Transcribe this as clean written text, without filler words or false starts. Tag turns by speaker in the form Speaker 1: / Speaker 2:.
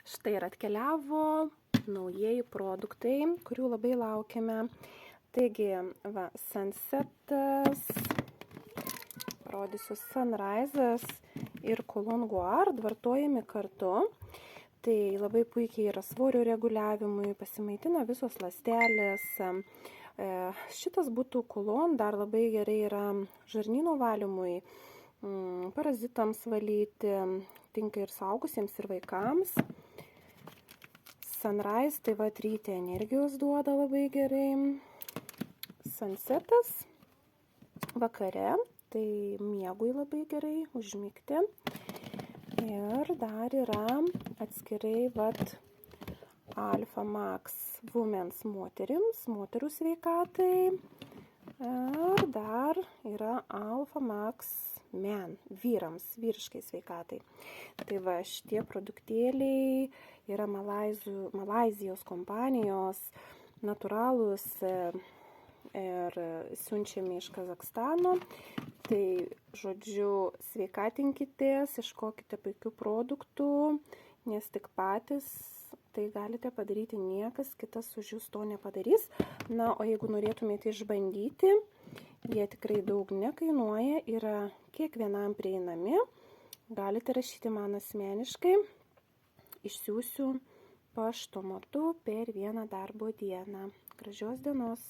Speaker 1: Štai ir atkeliavo naujieji produktai, kurių labai laukiame. Taigi, va, Sunsetas, parodysiu Sunrise'as ir Cologne Guard vartojami kartu. Tai labai puikiai yra svorio reguliavimui, pasimaitina visos ląstelės. Šitas būtų Cologne, dar labai gerai yra žarnyno valymui, parazitams valyti, tinka ir suaugusiems, ir vaikams. Sunrise, tai va, ryte energijos duoda labai gerai. Sunsetas vakare, tai miegui labai gerai, užmigti. Ir dar yra atskirai, vat, Alpha Max Women's moterims, moterų sveikatai. Ir dar yra Alpha Max Men, vyrams, vyriškai sveikatai. Tai va, šitie produktėliai yra Malaizijos kompanijos, natūralūs ir siunčiami iš Kazakstano. Tai, žodžiu, sveikatinkitės, iškokite puikių produktų, nes tik patys tai galite padaryti, niekas kitas už jūs to nepadarys. Na, o jeigu norėtumėte išbandyti, jie tikrai daug nekainuoja, yra kiekvienam prieinami. Galite rašyti man asmeniškai, išsiųsiu paštomatu per vieną darbo dieną. Gražios dienos.